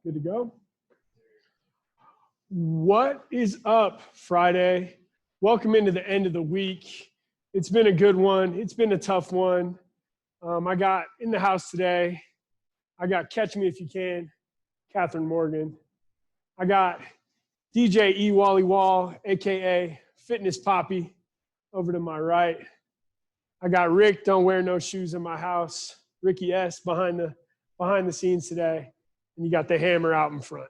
Good to go. What is up, Friday? Welcome into the end of the week. It's been a good one. It's been a tough one. I got in the house today. I got Catch Me If You Can, Catherine Morgan. I got DJ E. Wally Wall, a.k.a. Fitness Poppy, over to my right. I got Rick, Don't Wear No Shoes in my house. Ricky S. behind the scenes today. And you got the hammer out in front.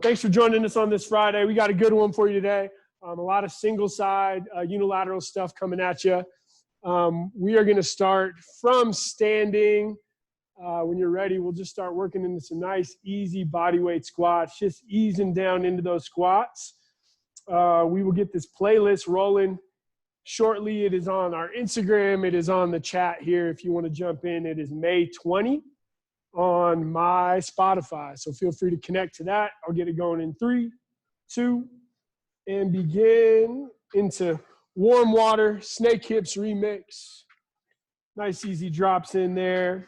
Thanks for joining us on this Friday. We got a good one for you today. A lot of single side, unilateral stuff coming at you. We are going to start from standing. When you're ready, we'll just start working into some nice, easy body weight squats, just easing down into those squats. We will get this playlist rolling shortly. It is on our Instagram. It is on the chat here if you want to jump in. It is May 20 on my Spotify. So feel free to connect to that. I'll get it going in 3, 2, and begin into warm water, snake hips remix. Nice easy drops in there.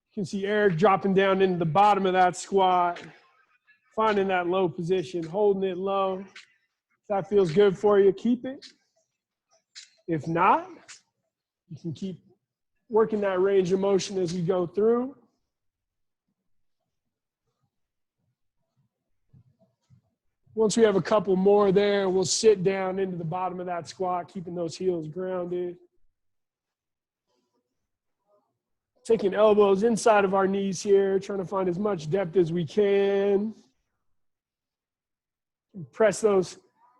You can see Eric dropping down into the bottom of that squat, finding that low position, holding it low. If that feels good for you, keep it. If not, you can keep working that range of motion as we go through. Once we have a couple more there, we'll sit down into the bottom of that squat, keeping those heels grounded. Taking elbows inside of our knees here, trying to find as much depth as we can. Press those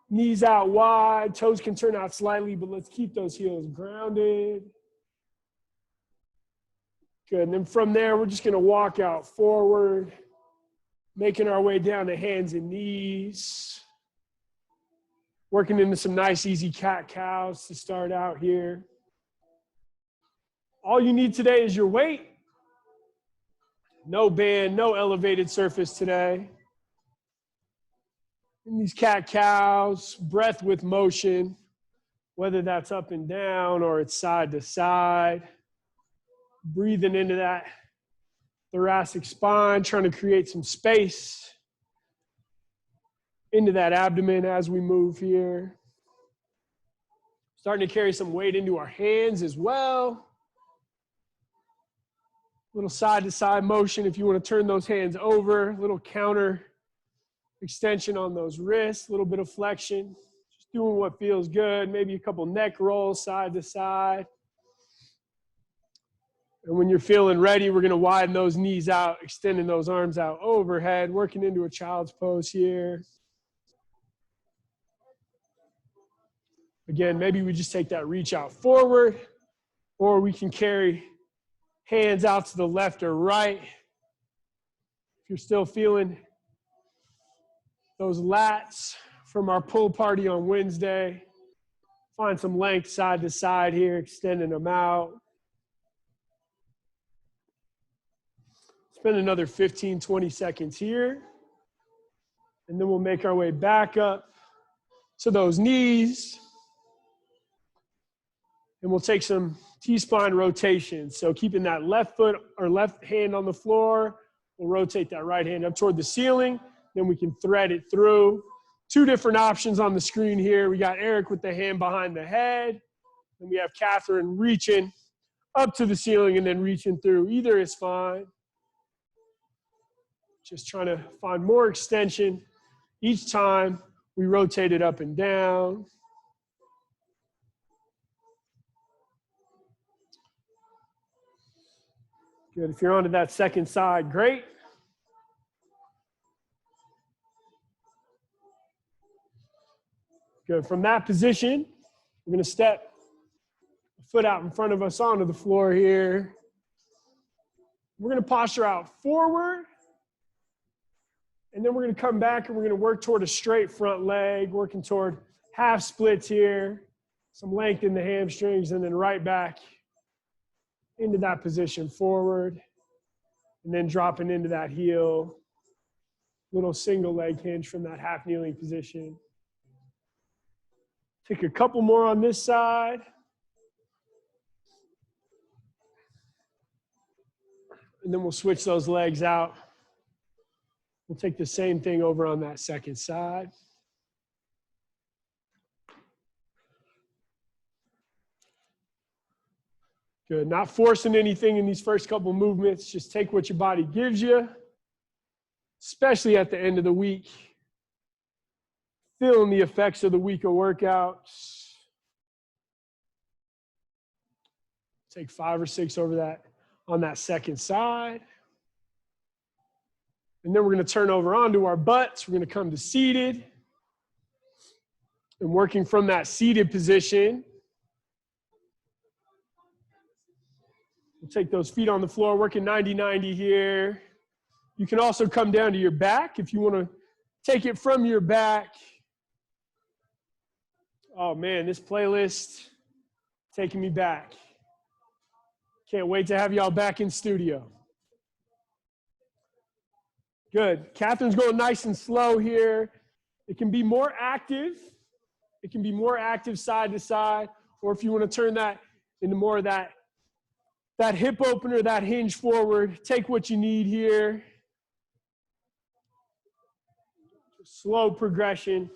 knees out wide. Toes can turn out slightly, but let's keep those heels grounded. Good, and then from there, we're just gonna walk out forward, making our way down to hands and knees. Working into some nice, easy cat-cows to start out here. All you need today is your weight. No band, no elevated surface today. And these cat-cows, breath with motion, whether that's up and down or it's side to side. Breathing into that thoracic spine, trying to create some space into that abdomen as we move here. Starting to carry some weight into our hands as well. Little side-to-side motion if you want to turn those hands over. Little counter extension on those wrists. A little bit of flexion. Just doing what feels good. Maybe a couple neck rolls side to side. And when you're feeling ready, we're going to widen those knees out, extending those arms out overhead, working into a child's pose here. Again, maybe we just take that reach out forward, or we can carry hands out to the left or right. If you're still feeling those lats from our pull party on Wednesday, find some length side to side here, extending them out. Spend another 15, 20 seconds here. And then we'll make our way back up to those knees. And we'll take some T-spine rotation. So keeping that left foot or left hand on the floor, we'll rotate that right hand up toward the ceiling. Then we can thread it through. 2 different options on the screen here. We got Eric with the hand behind the head. And we have Catherine reaching up to the ceiling and then reaching through. Either is fine. Just trying to find more extension each time we rotate it up and down. Good. If you're onto that second side, great. Good. From that position, we're going to step a foot out in front of us onto the floor here. We're going to posture out forward. And then we're going to come back and we're going to work toward a straight front leg, working toward half splits here, some length in the hamstrings, and then right back into that position forward, and then dropping into that heel, little single leg hinge from that half kneeling position. Take a couple more on this side. And then we'll switch those legs out. We'll take the same thing over on that second side. Good. Not forcing anything in these first couple movements. Just take what your body gives you, especially at the end of the week. Feeling the effects of the week of workouts. Take 5 or 6 over that on that second side. And then we're going to turn over onto our butts. We're going to come to seated. And working from that seated position, we'll take those feet on the floor, working 90-90 here. You can also come down to your back if you want to take it from your back. Oh man, this playlist taking me back. Can't wait to have y'all back in studio. Good. Catherine's going nice and slow here. It can be more active. It can be more active side to side, or if you want to turn that into more of that hip opener, that hinge forward, take what you need here. Slow progression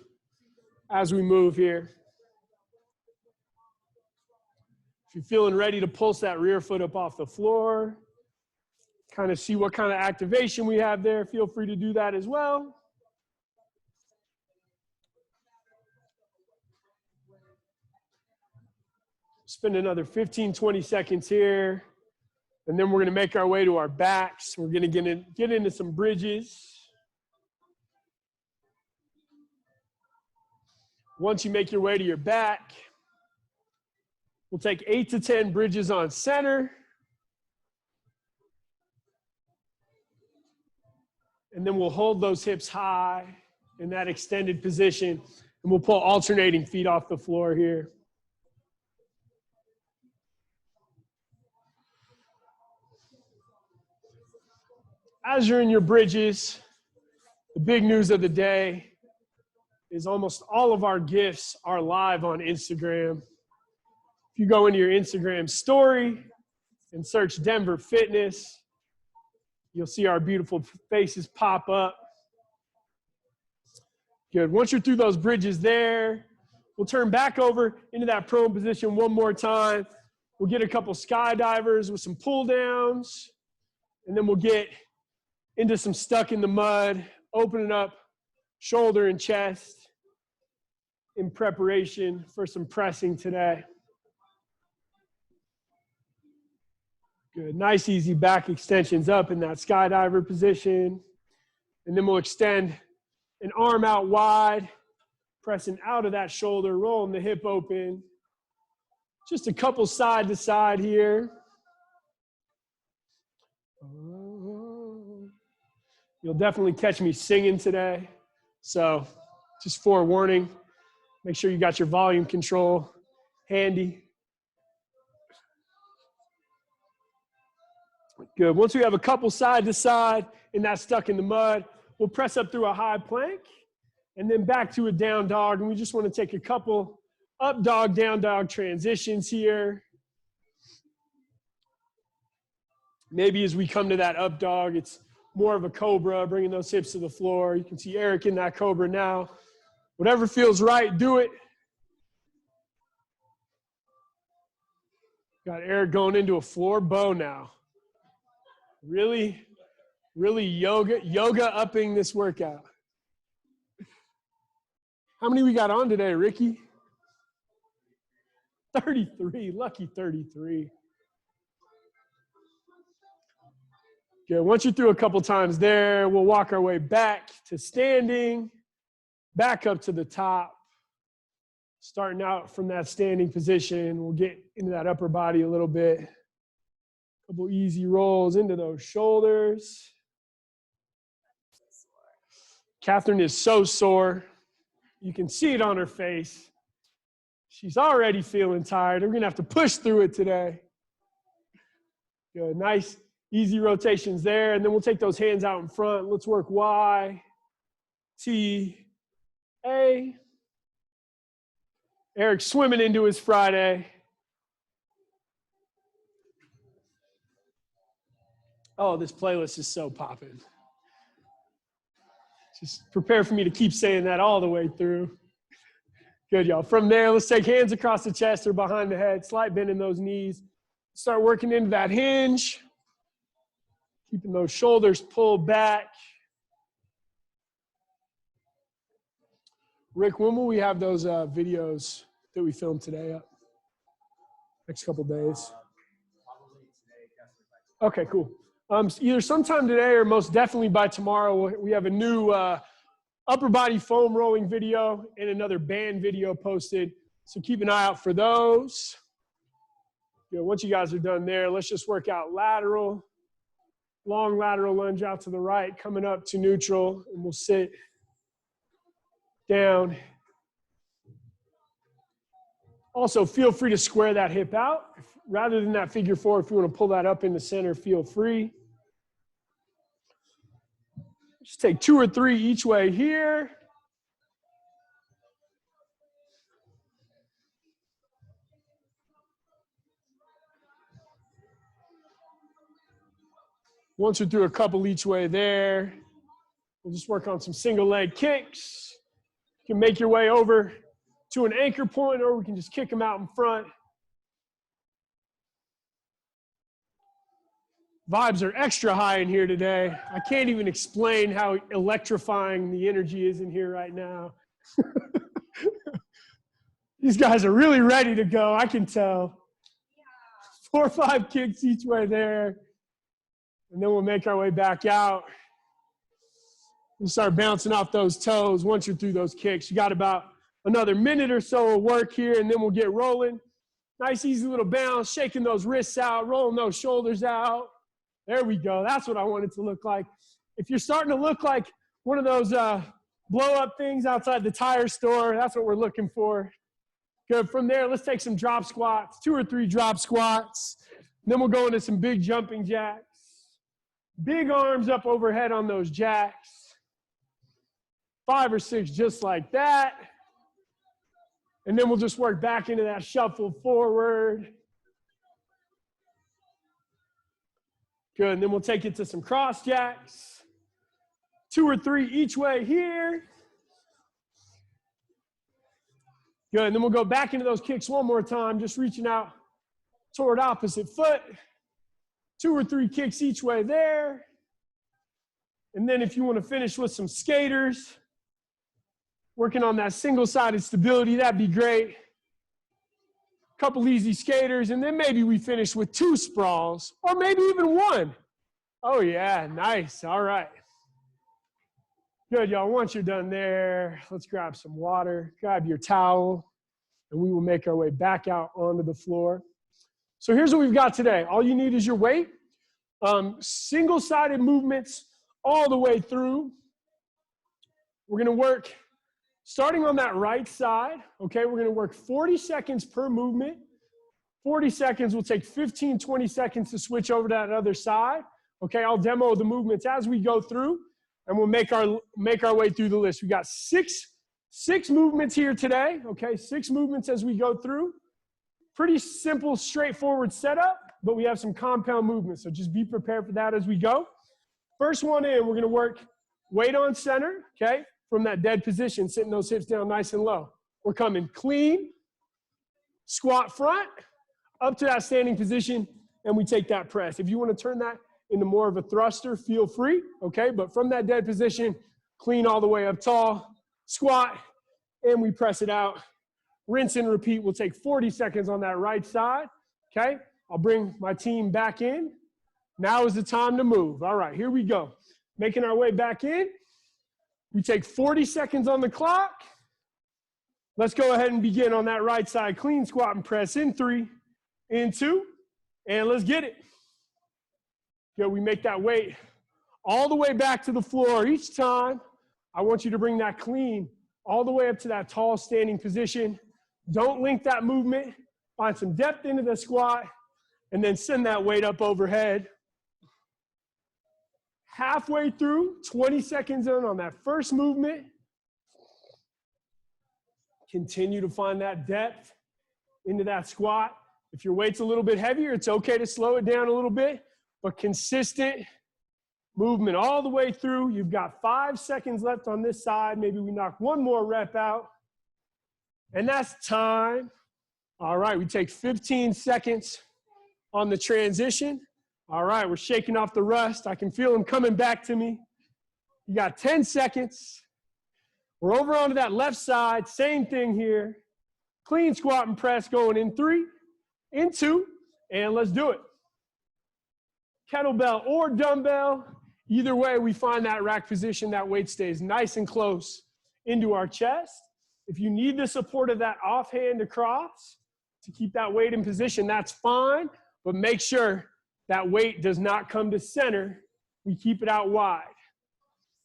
as we move here. If you're feeling ready to pulse that rear foot up off the floor, kind of see what kind of activation we have there, feel free to do that as well. Spend another 15, 20 seconds here. And then we're going to make our way to our backs. We're going to get into some bridges. Once you make your way to your back, we'll take 8 to 10 bridges on center. And then we'll hold those hips high in that extended position. And we'll pull alternating feet off the floor here. As you're in your bridges, the big news of the day is almost all of our gifts are live on Instagram. If you go into your Instagram story and search Denver Fitness, you'll see our beautiful faces pop up. Good. Once you're through those bridges there, we'll turn back over into that prone position one more time. We'll get a couple skydivers with some pull downs, and then we'll get into some stuck in the mud, opening up shoulder and chest in preparation for some pressing today. Good. Nice, easy back extensions up in that skydiver position. And then we'll extend an arm out wide, pressing out of that shoulder, rolling the hip open. Just a couple side to side here. You'll definitely catch me singing today. So just forewarning, make sure you got your volume control handy. Good. Once we have a couple side to side and that's stuck in the mud, we'll press up through a high plank and then back to a down dog. And we just want to take a couple up dog, down dog transitions here. Maybe as we come to that up dog, it's more of a cobra, bringing those hips to the floor. You can see Eric in that cobra now. Whatever feels right, do it. Got Eric going into a floor bow now. Really yoga upping this workout. How many we got on today, Ricky? 33, lucky 33. Good. Once you're through a couple times there, we'll walk our way back to standing, back up to the top. Starting out from that standing position, we'll get into that upper body a little bit. A couple easy rolls into those shoulders. Catherine is so sore. You can see it on her face. She's already feeling tired. We're going to have to push through it today. Good. Nice, easy rotations there. And then we'll take those hands out in front. Let's work Y, T, A. Eric swimming into his Friday. Oh, this playlist is so popping. Just prepare for me to keep saying that all the way through. Good, y'all. From there, let's take hands across the chest or behind the head. Slight bend in those knees. Start working into that hinge. Keeping those shoulders pulled back. Rick, when will we have those videos that we filmed today up? Next couple days. Okay, cool. Either sometime today or most definitely by tomorrow, we have a new upper body foam rolling video and another band video posted. So keep an eye out for those. Once you guys are done there, let's just work out lateral, long lateral lunge out to the right, coming up to neutral, and we'll sit down. Also, feel free to square that hip out. Rather than that figure four, if you want to pull that up in the center, feel free. Just take 2 or 3 each way here. Once we're through a couple each way there, we'll just work on some single leg kicks. You can make your way over to an anchor point, or we can just kick them out in front. Vibes are extra high in here today. I can't even explain how electrifying the energy is in here right now. These guys are really ready to go, I can tell. 4 or 5 kicks each way there. And then we'll make our way back out. We'll start bouncing off those toes once you're through those kicks. You got about another minute or so of work here, and then we'll get rolling. Nice, easy little bounce, shaking those wrists out, rolling those shoulders out. There we go. That's what I want it to look like. If you're starting to look like one of those blow-up things outside the tire store, that's what we're looking for. Good. From there, let's take some drop squats, 2 or 3 drop squats. Then we'll go into some big jumping jacks. Big arms up overhead on those jacks. 5 or 6 just like that. And then we'll just work back into that shuffle forward. Good, and then we'll take it to some cross jacks. 2 or 3 each way here. Good, and then we'll go back into those kicks one more time, just reaching out toward opposite foot. 2 or 3 kicks each way there. And then if you want to finish with some skaters, working on that single-sided stability, that'd be great. Couple easy skaters, and then maybe we finish with 2 sprawls, or maybe even 1. Oh yeah, nice, all right. Good, y'all, once you're done there, let's grab some water, grab your towel, and we will make our way back out onto the floor. So here's what we've got today. All you need is your weight, single-sided movements all the way through. We're gonna work starting on that right side, okay, we're gonna work 40 seconds per movement. 40 seconds, we'll take 15, 20 seconds to switch over to that other side. Okay, I'll demo the movements as we go through, and we'll make our way through the list. We got six movements here today, okay, 6 movements as we go through. Pretty simple, straightforward setup, but we have some compound movements, so just be prepared for that as we go. First one in, we're gonna work weight on center, okay? From that dead position, sitting those hips down nice and low. We're coming clean, squat front, up to that standing position, and we take that press. If you want to turn that into more of a thruster, feel free, okay? But from that dead position, clean all the way up tall, squat, and we press it out. Rinse and repeat. We'll take 40 seconds on that right side, okay? I'll bring my team back in. Now is the time to move. All right, here we go. Making our way back in. We take 40 seconds on the clock. Let's go ahead and begin on that right side. Clean squat and press in 3, in 2, and let's get it. Good, we make that weight all the way back to the floor. Each time, I want you to bring that clean all the way up to that tall standing position. Don't link that movement. Find some depth into the squat, and then send that weight up overhead. Halfway through, 20 seconds in on that first movement. Continue to find that depth into that squat. If your weight's a little bit heavier, it's okay to slow it down a little bit. but consistent movement all the way through. You've got 5 seconds left on this side. Maybe we knock one more rep out. And that's time. All right, we take 15 seconds on the transition. All right, we're shaking off the rust. I can feel them coming back to me. You got 10 seconds. We're over onto that left side. Same thing here. Clean squat and press going in 3, in 2, and let's do it. Kettlebell or dumbbell. Either way, we find that rack position, that weight stays nice and close into our chest. If you need the support of that offhand across to keep that weight in position, that's fine, but make sure that weight does not come to center. We keep it out wide.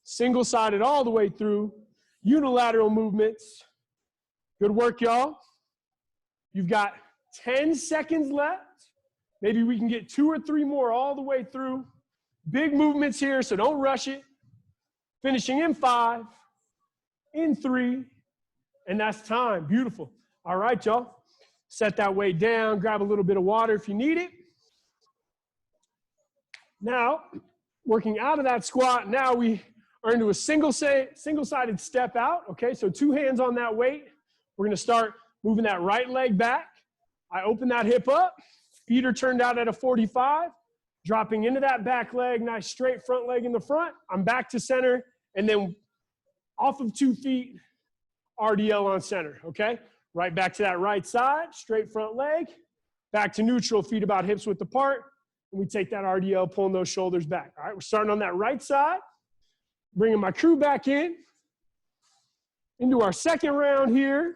Single-sided all the way through. Unilateral movements. Good work, y'all. You've got 10 seconds left. Maybe we can get 2 or 3 more all the way through. Big movements here, so don't rush it. Finishing in 5, in 3, and that's time. Beautiful. All right, y'all. Set that weight down. Grab a little bit of water if you need it. Now, working out of that squat, now we are into a single-sided step out. Okay, so 2 hands on that weight. We're going to start moving that right leg back. I open that hip up. Feet are turned out at a 45. Dropping into that back leg. Nice straight front leg in the front. I'm back to center. And then off of 2 feet, RDL on center. Okay? Right back to that right side. Straight front leg. Back to neutral. Feet about hips width apart. And we take that RDL, pulling those shoulders back. All right? We're starting on that right side. Bringing my crew back in. Into our second round here.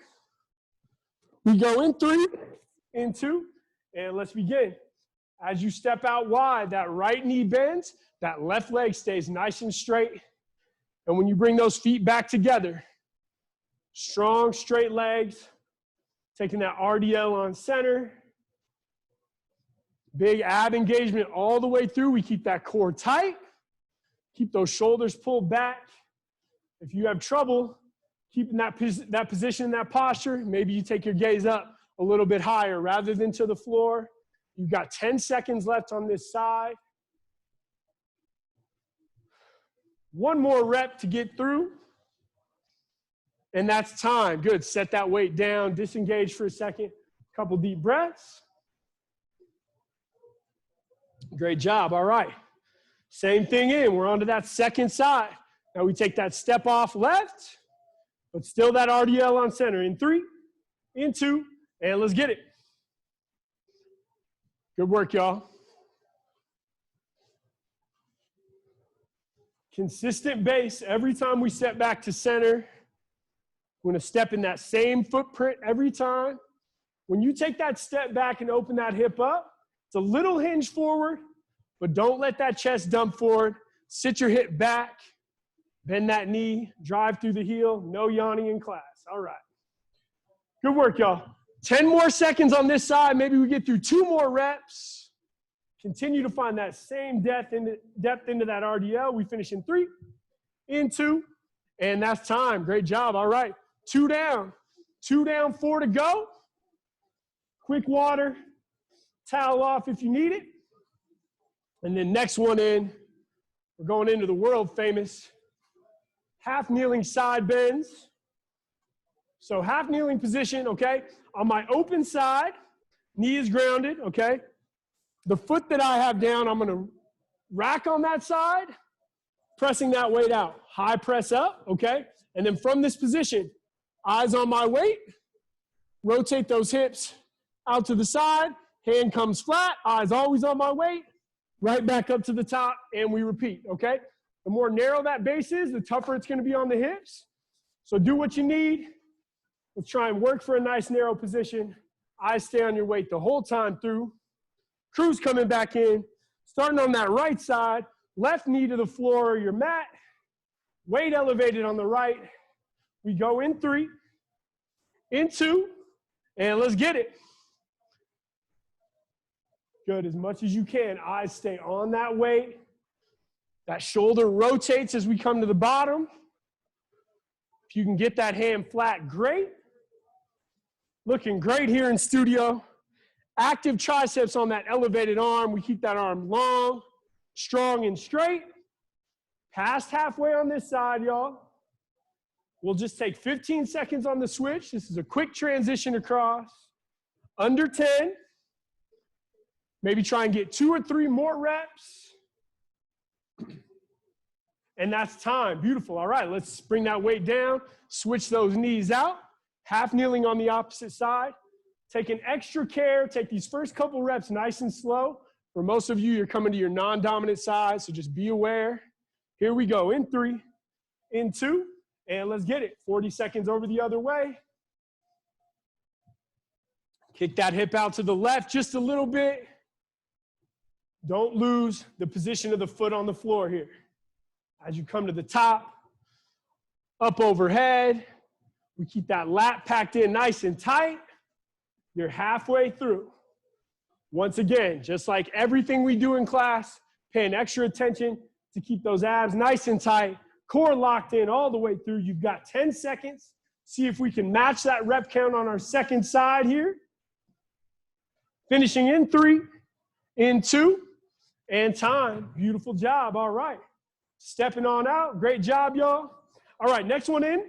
We go in 3, in 2, and let's begin. As you step out wide, that right knee bends, that left leg stays nice and straight. And when you bring those feet back together, strong, straight legs, taking that RDL on center. Big ab engagement all the way through. We keep that core tight. Keep those shoulders pulled back. If you have trouble keeping that position, that posture, maybe you take your gaze up a little bit higher rather than to the floor. You've got 10 seconds left on this side. 1 more rep to get through. And that's time. Good. Set that weight down. Disengage for a second. Couple deep breaths. Great job. All right. Same thing in. We're onto that second side. Now we take that step off left, but still that RDL on center. In 3, in 2, and let's get it. Good work, y'all. Consistent base. Every time we step back to center, we're going to step in that same footprint every time. When you take that step back and open that hip up, it's a little hinge forward, but don't let that chest dump forward. Sit your hip back, bend that knee, drive through the heel. No yawning in class. All right. Good work, y'all. 10 more seconds on this side. Maybe we get through 2 more reps. Continue to find that same depth into that RDL. We finish in 3, in 2, and that's time. Great job. All right. 2 down. 2 down, 4 to go. Quick water. Towel off if you need it. And then next one in, we're going into the world famous half kneeling side bends. So half kneeling position, okay? On my open side, knee is grounded, okay? The foot that I have down, I'm gonna rack on that side, pressing that weight out. High press up, okay? And then from this position, eyes on my weight, rotate those hips out to the side, hand comes flat, eyes always on my weight, right back up to the top, and we repeat, okay? The more narrow that base is, the tougher it's gonna be on the hips. So do what you need. Let's try and work for a nice narrow position. Eyes stay on your weight the whole time through. Crew's coming back in. Starting on that right side, left knee to the floor or your mat. Weight elevated on the right. We go in 3, in 2, and let's get it. Good, as much as you can. Eyes stay on that weight. That shoulder rotates as we come to the bottom. If you can get that hand flat, great. Looking great here in studio. Active triceps on that elevated arm. We keep that arm long, strong, and straight. Past halfway on this side, y'all. We'll just take 15 seconds on the switch. This is a quick transition across. Under 10. Maybe try and get 2 or 3 more reps. And that's time. Beautiful. All right, let's bring that weight down. Switch those knees out. Half kneeling on the opposite side. Take an extra care. Take these first couple reps nice and slow. For most of you, you're coming to your non-dominant side, so just be aware. Here we go. In 3, in 2, and let's get it. 40 seconds over the other way. Kick that hip out to the left just a little bit. Don't lose the position of the foot on the floor here. As you come to the top, up overhead, we keep that lat packed in nice and tight. You're halfway through. Once again, just like everything we do in class, paying extra attention to keep those abs nice and tight, core locked in all the way through. You've got 10 seconds. See if we can match that rep count on our second side here. Finishing in 3, in 2, and time. Beautiful job. All right. Stepping on out. Great job, y'all. All right, next one in.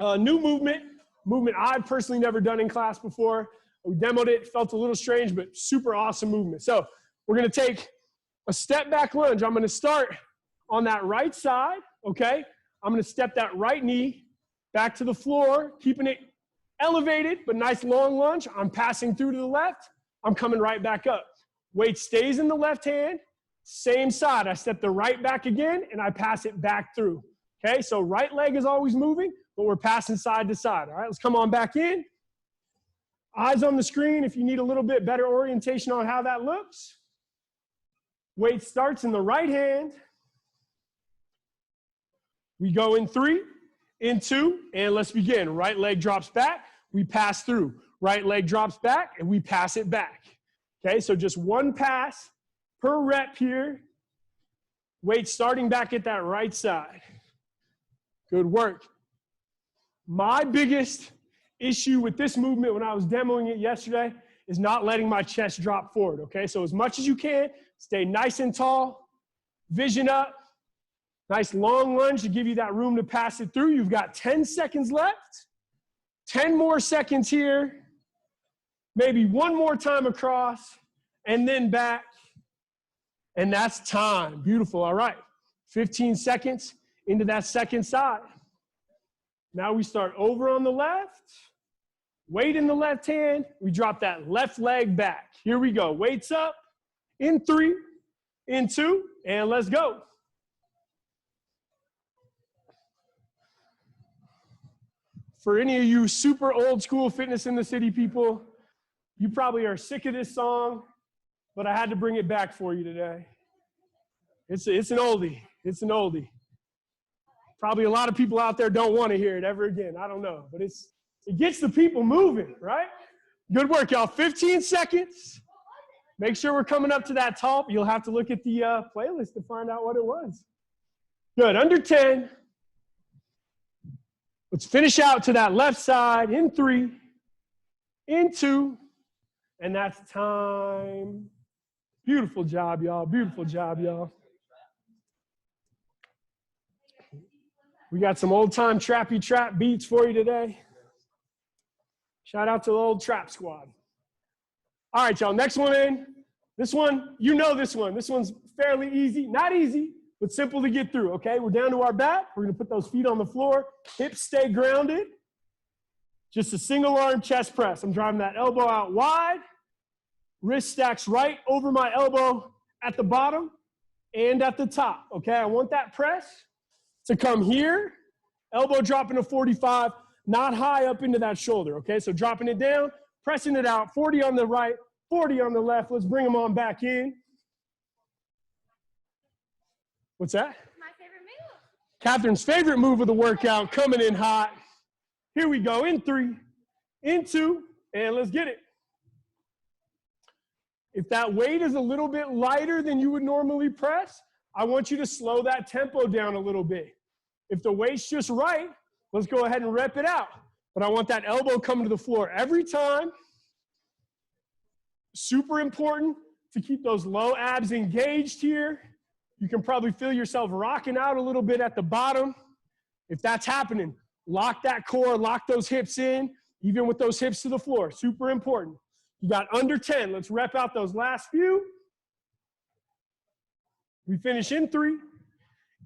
New movement. Movement I've personally never done in class before. We demoed it. Felt a little strange, but super awesome movement. So we're going to take a step back lunge. I'm going to start on that right side, okay? I'm going to step that right knee back to the floor, keeping it elevated, but nice long lunge. I'm passing through to the left. I'm coming right back up. Weight stays in the left hand. Same side. I step the right back again, and I pass it back through. Okay, so right leg is always moving, but we're passing side to side. All right, let's come on back in. Eyes on the screen if you need a little bit better orientation on how that looks. Weight starts in the right hand. We go in 3, in 2, and let's begin. Right leg drops back. We pass through. Right leg drops back, and we pass it back. Okay, so just one pass per rep here. Weight starting back at that right side. Good work. My biggest issue with this movement when I was demoing it yesterday is not letting my chest drop forward, okay? So as much as you can, stay nice and tall, vision up, nice long lunge to give you that room to pass it through. You've got 10 seconds left, 10 more seconds here, maybe one more time across, and then back, and that's time. Beautiful, all right. 15 seconds into that second side. Now we start over on the left, weight in the left hand, we drop that left leg back. Here we go, weights up, in 3, in 2, and let's go. For any of you super old school fitness in the city people, you probably are sick of this song, but I had to bring it back for you today. It's an oldie, it's an oldie. Probably a lot of people out there don't want to hear it ever again. I don't know, but it gets the people moving, right? Good work, y'all. 15 seconds. Make sure we're coming up to that top. You'll have to look at the playlist to find out what it was. Good, under 10. Let's finish out to that left side in 3, in 2, and that's time. Beautiful job, y'all. Beautiful job, y'all. We got some old-time trappy trap beats for you today. Shout out to the old trap squad. All right, y'all, next one in. This one, you know this one. This one's fairly easy. Not easy, but simple to get through, okay? We're down to our back. We're going to put those feet on the floor. Hips stay grounded. Just a single arm chest press. I'm driving that elbow out wide. Wrist stacks right over my elbow at the bottom and at the top, okay? I want that press to come here, elbow dropping to 45, not high up into that shoulder, okay? So dropping it down, pressing it out, 40 on the right, 40 on the left. Let's bring them on back in. What's that? My favorite move. Catherine's favorite move of the workout, coming in hot. Here we go, in 3, in 2, and let's get it. If that weight is a little bit lighter than you would normally press, I want you to slow that tempo down a little bit. If the weight's just right, let's go ahead and rep it out. But I want that elbow coming to the floor every time. Super important to keep those low abs engaged here. You can probably feel yourself rocking out a little bit at the bottom. If that's happening, lock that core, lock those hips in, even with those hips to the floor. Super important. You got under 10. Let's rep out those last few. We finish in 3,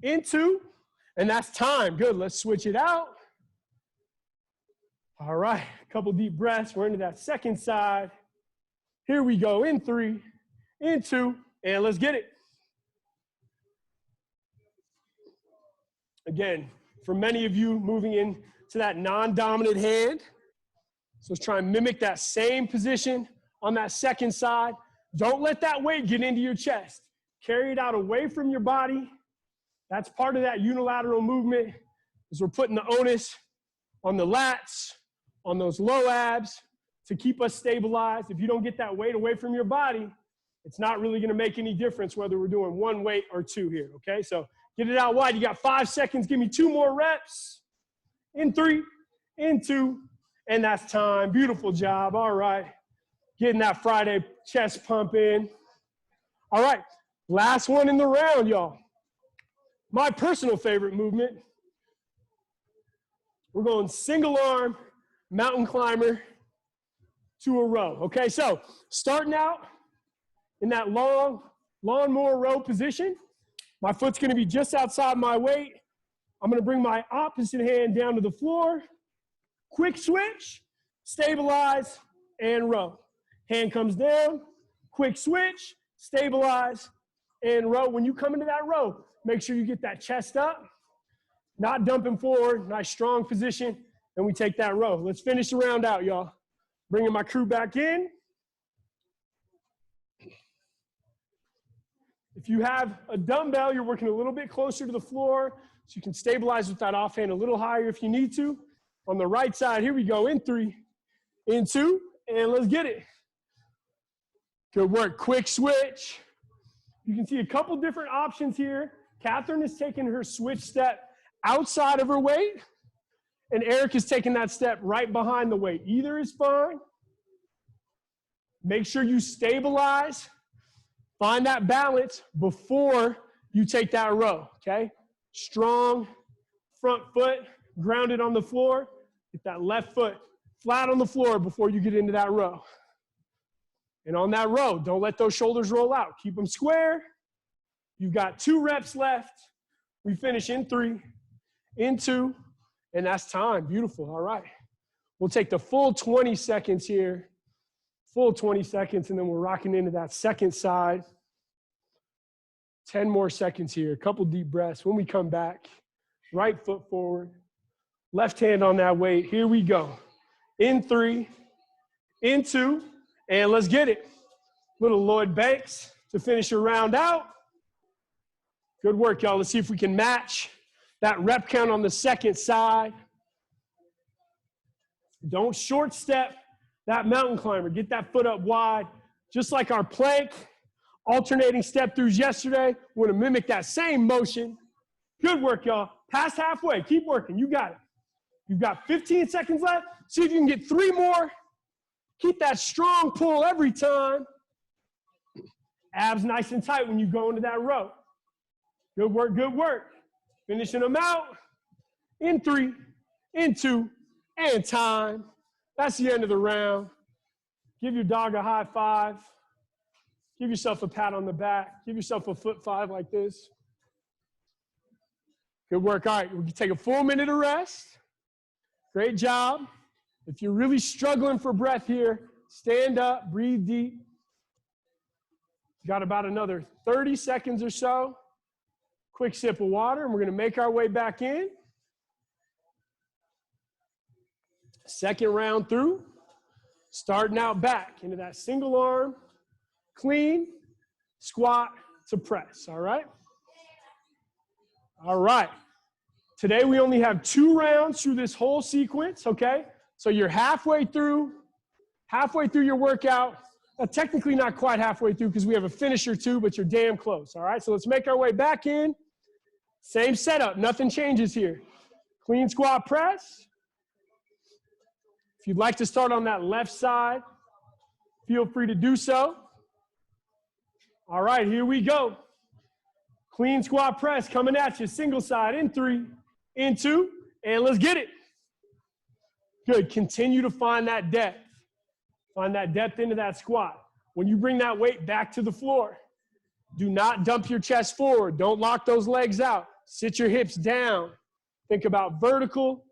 in 2, and that's time. Good. Let's switch it out. All right. A couple deep breaths. We're into that second side. Here we go. In 3, in 2, and let's get it. Again, for many of you, moving into that non-dominant hand. So let's try and mimic that same position on that second side. Don't let that weight get into your chest. Carry it out away from your body. That's part of that unilateral movement, is we're putting the onus on the lats, on those low abs to keep us stabilized. If you don't get that weight away from your body, it's not really going to make any difference whether we're doing 1 weight or 2 here, okay? So get it out wide. You got 5 seconds. Give me 2 more reps. In 3, in 2, and that's time. Beautiful job. All right. Getting that Friday chest pump in. All right. Last one in the round, y'all. My personal favorite movement. We're going single arm, mountain climber to a row. Okay, so starting out in that long lawnmower row position. My foot's going to be just outside my weight. I'm going to bring my opposite hand down to the floor. Quick switch, stabilize, and row. Hand comes down, quick switch, stabilize, and row. When you come into that row, make sure you get that chest up, not dumping forward, nice strong position, and we take that row. Let's finish the round out, y'all. Bringing my crew back in. If you have a dumbbell, you're working a little bit closer to the floor, so you can stabilize with that offhand a little higher if you need to. On the right side, here we go, in 3, in 2, and let's get it. Good work, quick switch. You can see a couple different options here. Catherine is taking her switch step outside of her weight, and Eric is taking that step right behind the weight. Either is fine. Make sure you stabilize. Find that balance before you take that row, okay? Strong front foot, grounded on the floor. Get that left foot flat on the floor before you get into that row. And on that row, don't let those shoulders roll out. Keep them square. You've got 2 reps left. We finish in 3, in 2, and that's time. Beautiful. All right. We'll take the full 20 seconds here. Full 20 seconds, and then we're rocking into that second side. 10 more seconds here. A couple deep breaths. When we come back, right foot forward, left hand on that weight. Here we go. In 3, in 2, and let's get it. Little Lloyd Banks to finish your round out. Good work, y'all. Let's see if we can match that rep count on the second side. Don't short step that mountain climber. Get that foot up wide. Just like our plank, alternating step throughs yesterday. We're going to mimic that same motion. Good work, y'all. Past halfway. Keep working. You got it. You've got 15 seconds left. See if you can get 3 more. Keep that strong pull every time. Abs nice and tight when you go into that row. Good work, good work. Finishing them out. In 3, in 2, and time. That's the end of the round. Give your dog a high five. Give yourself a pat on the back. Give yourself a foot 5 like this. Good work. All right, we can take a full minute of rest. Great job. If you're really struggling for breath here, stand up, breathe deep. Got about another 30 seconds or so. Quick sip of water, and we're going to make our way back in. Second round through. Starting out back into that single arm, clean, squat to press, all right? All right. Today we only have 2 rounds through this whole sequence, okay? So you're halfway through your workout. Technically not quite halfway through because we have a finish or 2, but you're damn close, all right? So let's make our way back in. Same setup, nothing changes here. Clean squat press. If you'd like to start on that left side, feel free to do so. All right, here we go. Clean squat press coming at you, single side in 3, in 2, and let's get it. Good, continue to find that depth. Find that depth into that squat. When you bring that weight back to the floor, do not dump your chest forward. Don't lock those legs out. Sit your hips down. Think about vertical,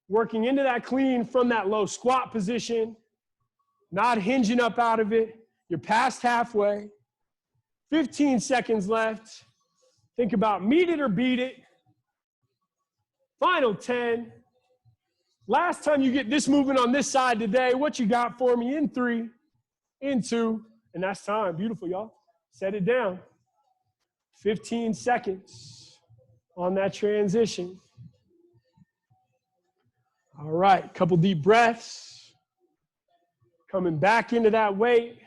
working into that clean from that low squat position, not hinging up out of it. You're past halfway. 15 seconds left. Think about meet it or beat it. Final 10. Last time you get this movement on this side today, what you got for me? In 3, in 2, and that's time. Beautiful, y'all. Set it down. 15 seconds on that transition. All right, couple deep breaths. Coming back into that weight.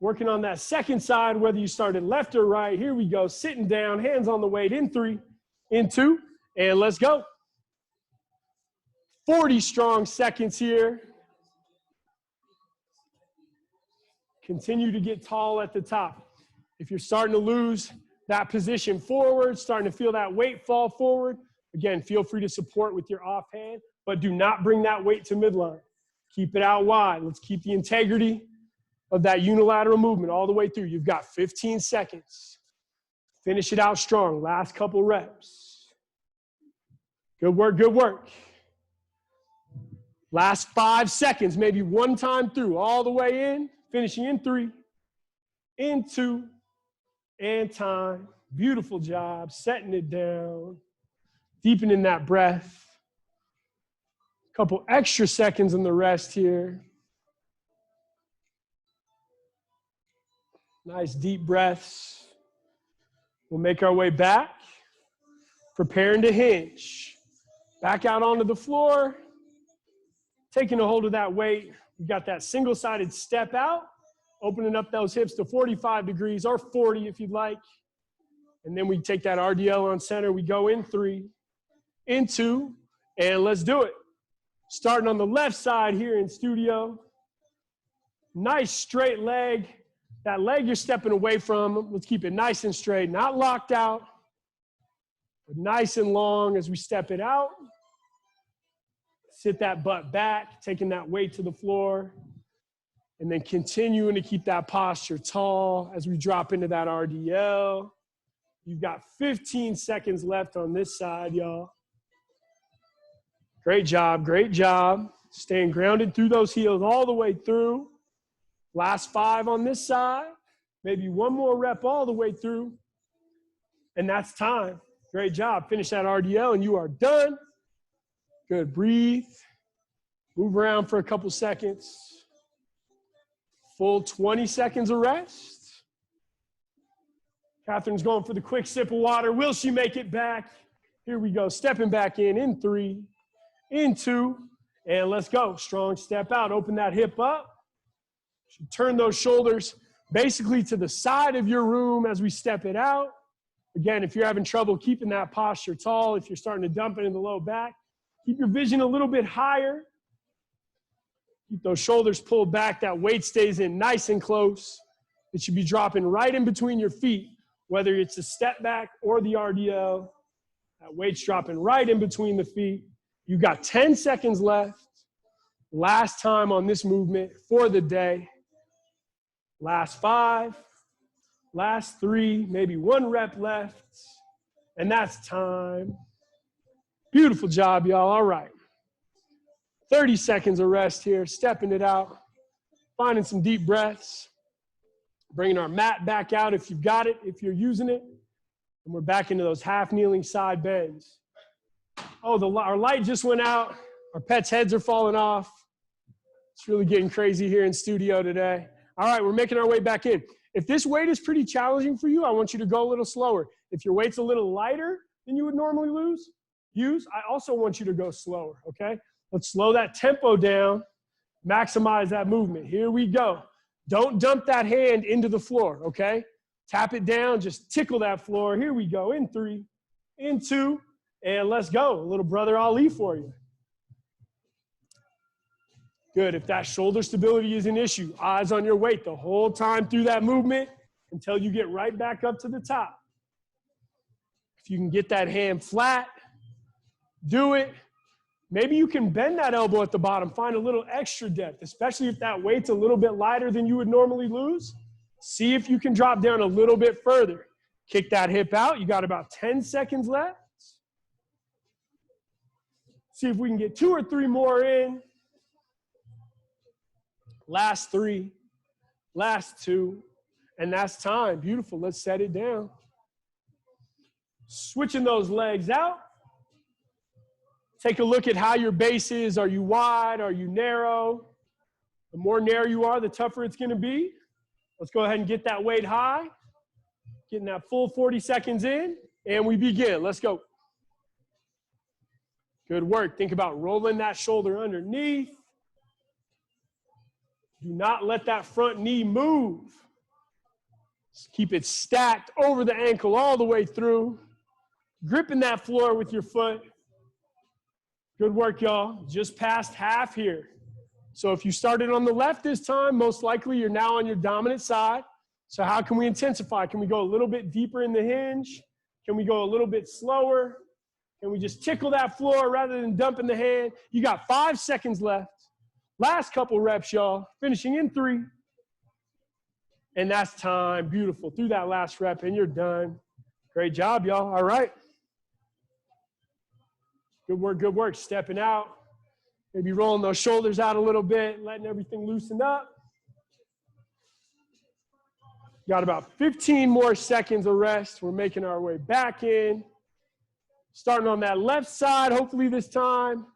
Working on that second side, whether you started left or right. Here we go, sitting down, hands on the weight, in 3, in 2, and let's go. 40 strong seconds here. Continue to get tall at the top. If you're starting to lose that position forward, starting to feel that weight fall forward, again, feel free to support with your offhand, but do not bring that weight to midline. Keep it out wide. Let's keep the integrity of that unilateral movement all the way through. You've got 15 seconds. Finish it out strong. Last couple reps. Good work, good work. Last 5 seconds, maybe one time through, all the way in, finishing in 3, in 2, and time. Beautiful job, setting it down, deepening that breath. Couple extra seconds on the rest here. Nice deep breaths. We'll make our way back, preparing to hinge. Back out onto the floor, taking a hold of that weight. We've got that single-sided step out, opening up those hips to 45 degrees or 40 if you'd like. And then we take that RDL on center. We go in 3, in 2, and let's do it. Starting on the left side here in studio. Nice straight leg. That leg you're stepping away from, let's keep it nice and straight, not locked out, but nice and long as we step it out. Sit that butt back, taking that weight to the floor, and then continuing to keep that posture tall as we drop into that RDL. You've got 15 seconds left on this side, y'all. Great job, great job. Staying grounded through those heels all the way through. Last 5 on this side. Maybe one more rep all the way through. And that's time. Great job. Finish that RDL and you are done. Good. Breathe. Move around for a couple seconds. Full 20 seconds of rest. Catherine's going for the quick sip of water. Will she make it back? Here we go. Stepping back in 3, in 2, and let's go. Strong step out. Open that hip up. Turn those shoulders basically to the side of your room as we step it out. Again, if you're having trouble keeping that posture tall, if you're starting to dump it in the low back, keep your vision a little bit higher. Keep those shoulders pulled back. That weight stays in nice and close. It should be dropping right in between your feet, whether it's a step back or the RDL. That weight's dropping right in between the feet. You've got 10 seconds left. Last time on this movement for the day. Last 5, last 3, maybe 1 rep left, and that's time. Beautiful job, y'all. All right. 30 seconds of rest here, stepping it out, finding some deep breaths, bringing our mat back out if you've got it, if you're using it, and we're back into those half-kneeling side bends. Oh, our light just went out. Our pets' heads are falling off. It's really getting crazy here in studio today. All right, we're making our way back in. If this weight is pretty challenging for you, I want you to go a little slower. If your weight's a little lighter than you would normally use, I also want you to go slower, okay? Let's slow that tempo down, maximize that movement. Here we go. Don't dump that hand into the floor, okay? Tap it down, just tickle that floor. Here we go, in 3, in 2, and let's go. A little brother Ali for you. Good. If that shoulder stability is an issue, eyes on your weight the whole time through that movement until you get right back up to the top. If you can get that hand flat, do it. Maybe you can bend that elbow at the bottom, find a little extra depth, especially if that weight's a little bit lighter than you would normally lose. See if you can drop down a little bit further. Kick that hip out. You got about 10 seconds left. See if we can get 2 or 3 more in. Last 3, last 2, and that's time. Beautiful. Let's set it down. Switching those legs out. Take a look at how your base is. Are you wide? Are you narrow? The more narrow you are, the tougher it's going to be. Let's go ahead and get that weight high. Getting that full 40 seconds in, and we begin. Let's go. Good work. Think about rolling that shoulder underneath. Do not let that front knee move. Just keep it stacked over the ankle all the way through. Gripping that floor with your foot. Good work, y'all. Just past half here. So if you started on the left this time, most likely you're now on your dominant side. So how can we intensify? Can we go a little bit deeper in the hinge? Can we go a little bit slower? Can we just tickle that floor rather than dumping the hand? You got 5 seconds left. Last couple reps, y'all. Finishing in 3. And that's time. Beautiful. Through that last rep, and you're done. Great job, y'all. All right. Good work, good work. Stepping out. Maybe rolling those shoulders out a little bit, letting everything loosen up. Got about 15 more seconds of rest. We're making our way back in. Starting on that left side, hopefully this time.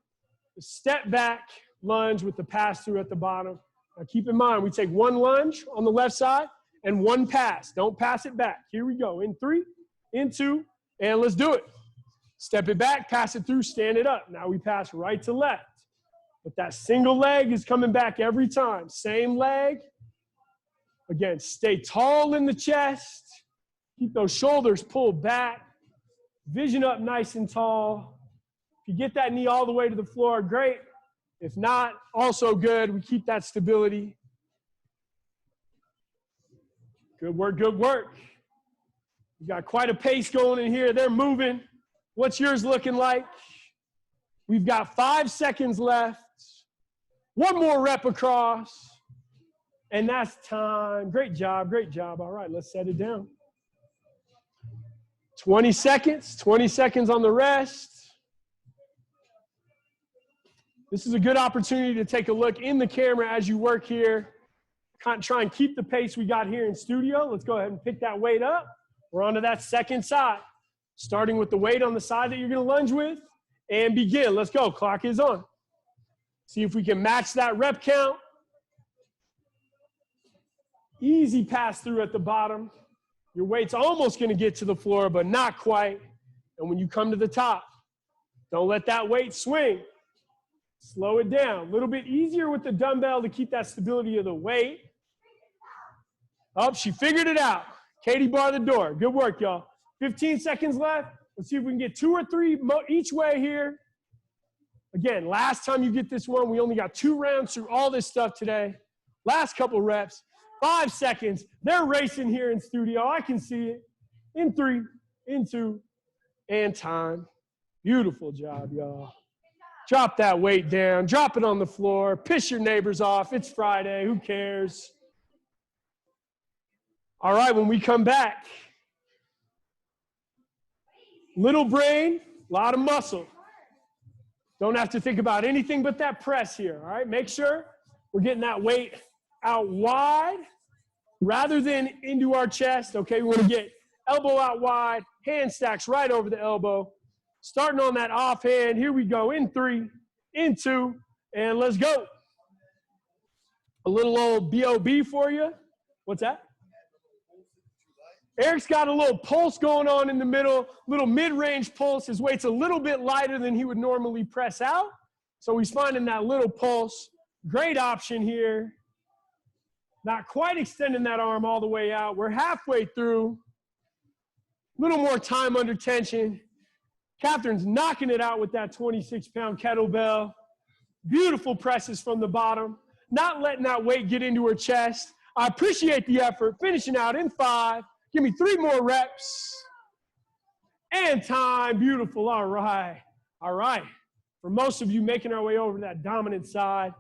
Step back lunge with the pass through at the bottom. Now keep in mind, we take 1 lunge on the left side and 1 pass. Don't pass it back. Here we go. In 3, in 2, and let's do it. Step it back, pass it through, stand it up. Now we pass right to left. But that single leg is coming back every time. Same leg. Again, stay tall in the chest. Keep those shoulders pulled back. Vision up nice and tall. If you get that knee all the way to the floor, great. If not, also good. We keep that stability. Good work, good work. We got quite a pace going in here. They're moving. What's yours looking like? We've got 5 seconds left. 1 more rep across. And that's time. Great job, great job. All right, let's set it down. 20 seconds on the rest. This is a good opportunity to take a look in the camera as you work here. Try and keep the pace we got here in studio. Let's go ahead and pick that weight up. We're on to that second side. Starting with the weight on the side that you're going to lunge with. And begin. Let's go. Clock is on. See if we can match that rep count. Easy pass through at the bottom. Your weight's almost going to get to the floor, but not quite. And when you come to the top, don't let that weight swing. Slow it down. A little bit easier with the dumbbell to keep that stability of the weight. Oh, she figured it out. Katie barred the door. Good work, y'all. 15 seconds left. Let's see if we can get 2 or 3 each way here. Again, last time you get this one, we only got 2 rounds through all this stuff today. Last couple reps. 5 seconds. They're racing here in studio. I can see it. In 3, in 2, and time. Beautiful job, y'all. Drop that weight down. Drop it on the floor. Piss your neighbors off. It's Friday. Who cares? All right, when we come back, little brain, a lot of muscle. Don't have to think about anything but that press here, all right? Make sure we're getting that weight out wide rather than into our chest, okay? We want to get elbow out wide, hand stacks right over the elbow. Starting on that offhand, here we go, in 3, in 2, and let's go. A little old B.O.B. for you. What's that? Eric's got a little pulse going on in the middle, little mid-range pulse. His weight's a little bit lighter than he would normally press out. So he's finding that little pulse. Great option here. Not quite extending that arm all the way out. We're halfway through. A little more time under tension. Catherine's knocking it out with that 26-pound kettlebell. Beautiful presses from the bottom, not letting that weight get into her chest. I appreciate the effort. Finishing out in 5. Give me 3 more reps. And time. Beautiful. All right. All right. For most of you making our way over to that dominant side,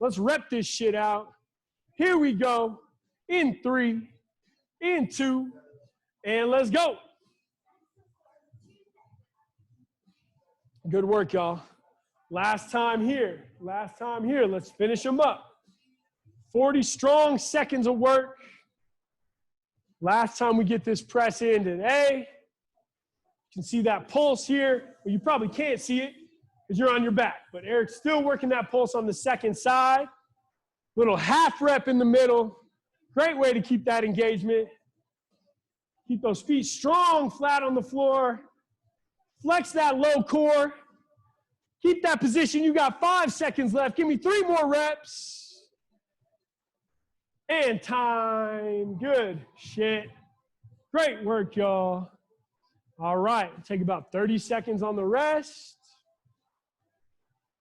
let's rep this shit out. Here we go. In 3, in 2, and let's go. Good work, y'all. Last time here. Last time here. Let's finish them up. 40 strong seconds of work. Last time we get this press in today. You can see that pulse here. Well, you probably can't see it because you're on your back. But Eric's still working that pulse on the second side. Little half rep in the middle. Great way to keep that engagement. Keep those feet strong, flat on the floor. Flex that low core. Keep that position. You got 5 seconds left. Give me 3 more reps. And time. Good shit. Great work, y'all. All right. Take about 30 seconds on the rest.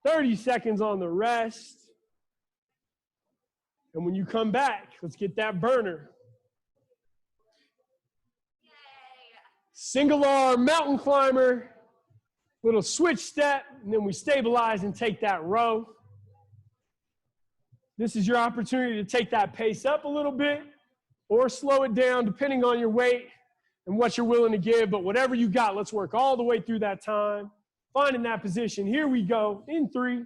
30 seconds on the rest. And when you come back, let's get that burner. Single arm mountain climber, little switch step, and then we stabilize and take that row. This is your opportunity to take that pace up a little bit or slow it down depending on your weight and what you're willing to give. But whatever you got, let's work all the way through that time. Finding that position. Here we go. In 3,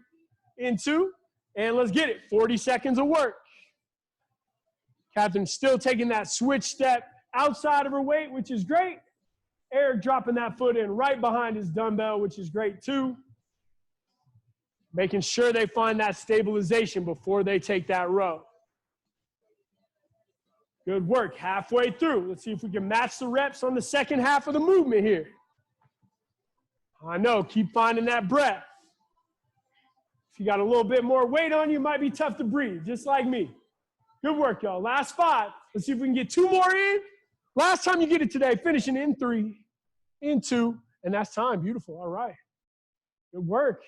in 2, and let's get it. 40 seconds of work. Catherine's still taking that switch step outside of her weight, which is great. Eric dropping that foot in right behind his dumbbell, which is great too. Making sure they find that stabilization before they take that row. Good work. Halfway through. Let's see if we can match the reps on the second half of the movement here. I know. Keep finding that breath. If you got a little bit more weight on you, it might be tough to breathe, just like me. Good work, y'all. Last 5. Let's see if we can get 2 more in. Last time you get it today, finishing in 3, in 2, and that's time. Beautiful. All right. Good work.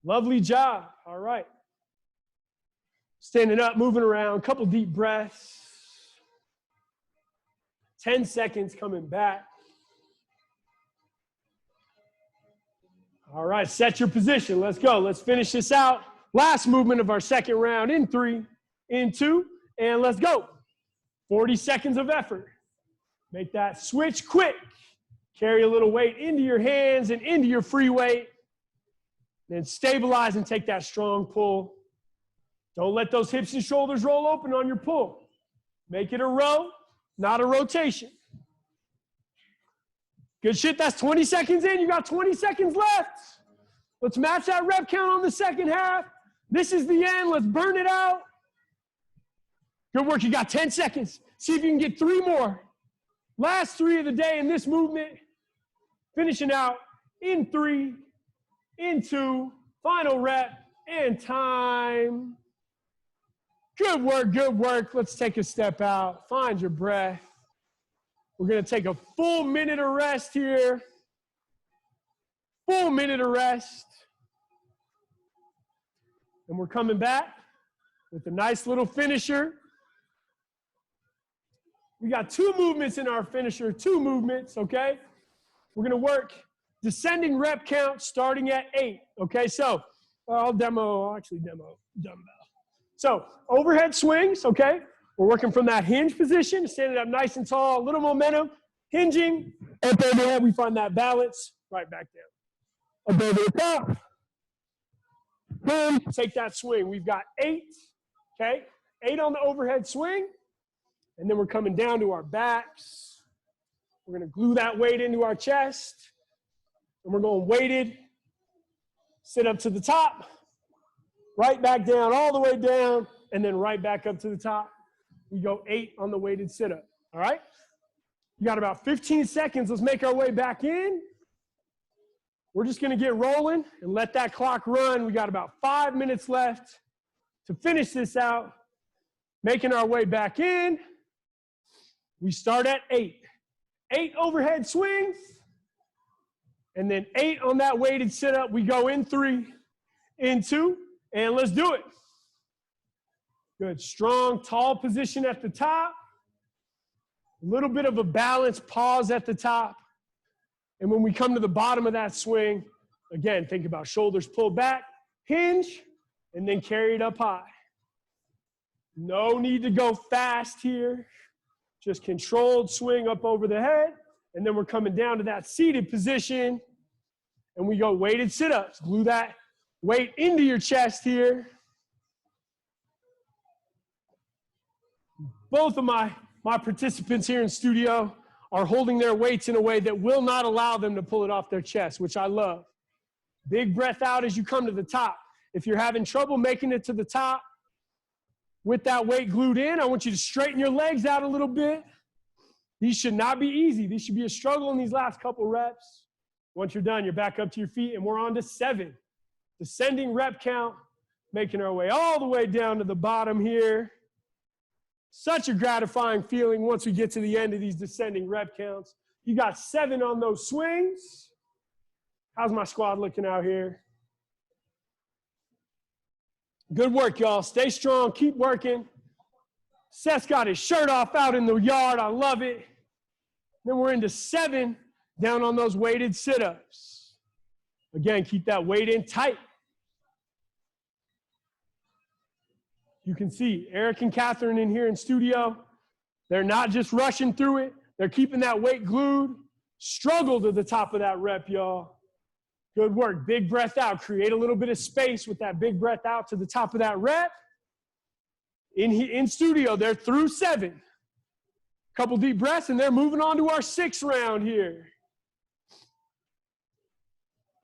Lovely job. All right. Standing up, moving around, couple deep breaths. 10 seconds coming back. All right, set your position. Let's go. Let's finish this out. Last movement of our second round in 3, in 2, and let's go. 40 seconds of effort. Make that switch quick. Carry a little weight into your hands and into your free weight. Then stabilize and take that strong pull. Don't let those hips and shoulders roll open on your pull. Make it a row, not a rotation. Good shit. That's 20 seconds in. You got 20 seconds left. Let's match that rep count on the second half. This is the end. Let's burn it out. Good work. You got 10 seconds. See if you can get 3 more. Last 3 of the day in this movement. Finishing out in 3, in 2, final rep, and time. Good work, good work. Let's take a step out. Find your breath. We're going to take a full minute of rest here. Full minute of rest. And we're coming back with a nice little finisher. We got 2 movements in our finisher, 2 movements, okay? We're going to work descending rep count starting at 8, okay? So I'll demo dumbbell. So overhead swings, okay? We're working from that hinge position, standing up nice and tall, a little momentum, hinging, up overhead, we find that balance, right back down. Up over the top. Boom, take that swing. We've got 8, okay? 8 on the overhead swing. And then we're coming down to our backs. We're going to glue that weight into our chest. And we're going weighted. Sit up to the top. Right back down, all the way down. And then right back up to the top. We go 8 on the weighted sit-up. All right? You got about 15 seconds. Let's make our way back in. We're just going to get rolling and let that clock run. We got about 5 minutes left to finish this out. Making our way back in. We start at 8. 8 overhead swings. And then 8 on that weighted sit-up. We go in 3, into, and let's do it. Good, strong, tall position at the top. A little bit of a balanced pause at the top. And when we come to the bottom of that swing, again, think about shoulders pulled back, hinge, and then carry it up high. No need to go fast here. Just controlled swing up over the head. And then we're coming down to that seated position. And we go weighted sit-ups. Glue that weight into your chest here. Both of my participants here in studio are holding their weights in a way that will not allow them to pull it off their chest, which I love. Big breath out as you come to the top. If you're having trouble making it to the top with that weight glued in, I want you to straighten your legs out a little bit. These should not be easy. These should be a struggle in these last couple reps. Once you're done, you're back up to your feet, and we're on to 7. Descending rep count, making our way all the way down to the bottom here. Such a gratifying feeling once we get to the end of these descending rep counts. You got 7 on those swings. How's my squad looking out here? Good work, y'all. Stay strong. Keep working. Seth's got his shirt off out in the yard. I love it. Then we're into 7 down on those weighted sit-ups. Again, keep that weight in tight. You can see Eric and Catherine in here in studio. They're not just rushing through it. They're keeping that weight glued. Struggle to the top of that rep, y'all. Good work. Big breath out. Create a little bit of space with that big breath out to the top of that rep. In studio, they're through 7. Couple deep breaths, and they're moving on to our 6th round here.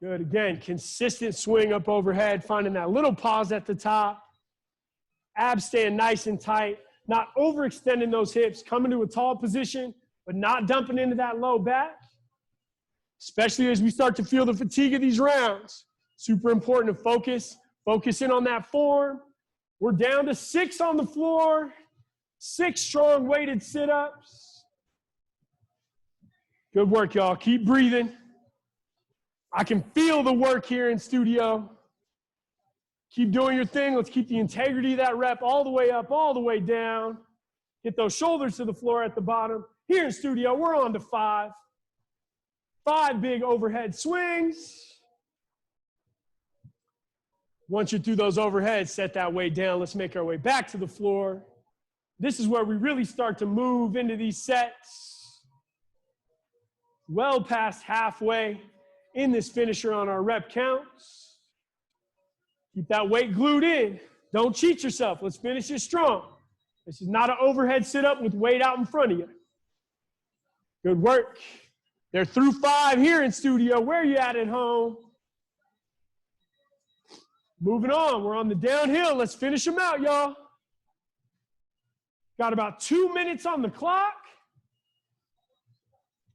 Good. Again, consistent swing up overhead, finding that little pause at the top. Abs staying nice and tight, not overextending those hips, coming to a tall position, but not dumping into that low back, especially as we start to feel the fatigue of these rounds. Super important to focus in on that form. We're down to 6 on the floor, 6 strong weighted sit-ups. Good work, y'all. Keep breathing. I can feel the work here in studio. Keep doing your thing. Let's keep the integrity of that rep all the way up, all the way down. Get those shoulders to the floor at the bottom. Here in studio, we're on to 5. 5 big overhead swings. Once you're through those overheads, set that weight down. Let's make our way back to the floor. This is where we really start to move into these sets. Well past halfway in this finisher on our rep counts. Keep that weight glued in. Don't cheat yourself. Let's finish it strong. This is not an overhead sit-up with weight out in front of you. Good work. They're through 5 here in studio. Where are you at home? Moving on. We're on the downhill. Let's finish them out, y'all. Got about 2 minutes on the clock.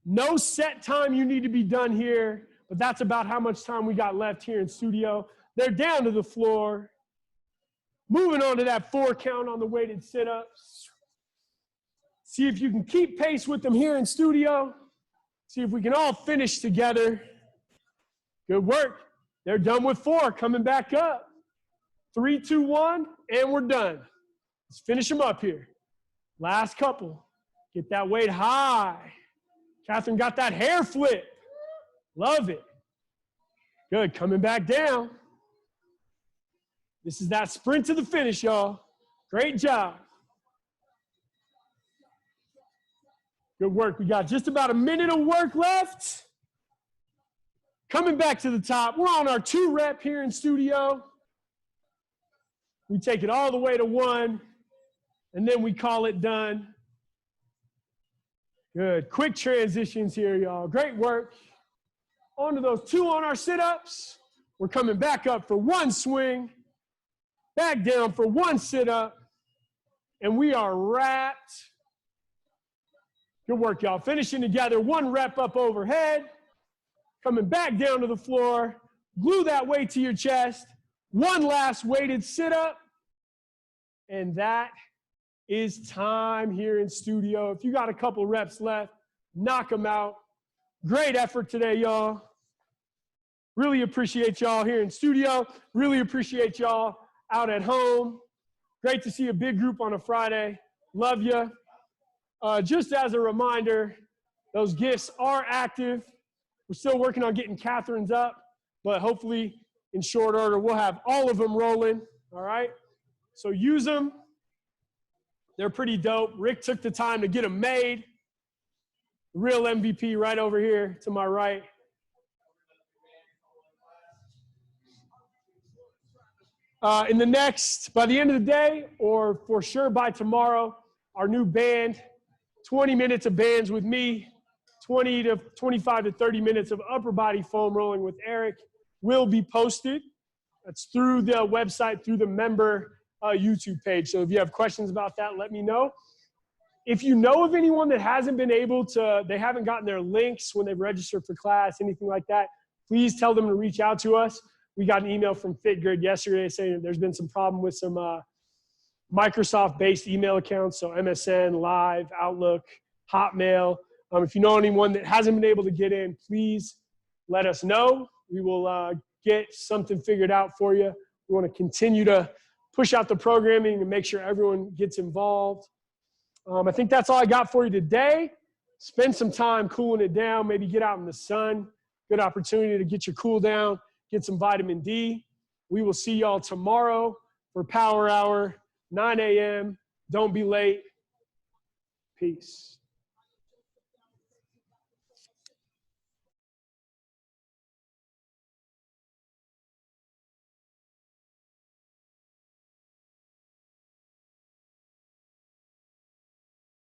No set time you need to be done here, but that's about how much time we got left here in studio. They're down to the floor. Moving on to that 4 count on the weighted sit-ups. See if you can keep pace with them here in studio. See if we can all finish together. Good work. They're done with 4, coming back up. 3, 2, 1, and we're done. Let's finish them up here. Last couple. Get that weight high. Catherine got that hair flip. Love it. Good. Coming back down. This is that sprint to the finish, y'all. Great job. Good work. We got just about a minute of work left. Coming back to the top. We're on our 2 rep here in studio. We take it all the way to 1, and then we call it done. Good. Quick transitions here, y'all. Great work. On to those 2 on our sit-ups. We're coming back up for 1 swing. Back down for 1 sit-up. And we are wrapped. Good work, y'all. Finishing together. 1 rep up overhead. Coming back down to the floor. Glue that weight to your chest. 1 last weighted sit-up. And that is time here in studio. If you got a couple reps left, knock them out. Great effort today, y'all. Really appreciate y'all here in studio. Really appreciate y'all out at home. Great to see a big group on a Friday. Love you. Just as a reminder, those gifts are active. We're still working on getting Catherine's up, but hopefully in short order, we'll have all of them rolling, all right? So use them. They're pretty dope. Rick took the time to get them made. Real MVP right over here to my right. By the end of the day, or for sure by tomorrow, our new band, 20 minutes of bands with me, 20 to 25 to 30 minutes of upper body foam rolling with Eric will be posted. That's through the website, through the member YouTube page. So if you have questions about that, let me know. If you know of anyone that hasn't been able to, they haven't gotten their links when they've registered for class, anything like that, please tell them to reach out to us. We got an email from FitGrid yesterday saying that there's been some problem with some Microsoft-based email accounts, so MSN, Live, Outlook, Hotmail. If you know anyone that hasn't been able to get in, please let us know. We will get something figured out for you. We want to continue to push out the programming and make sure everyone gets involved. I think that's all I got for you today. Spend some time cooling it down, maybe get out in the sun. Good opportunity to get your cool down, get some vitamin D. We will see y'all tomorrow for Power Hour, 9 a.m. Don't be late. Peace.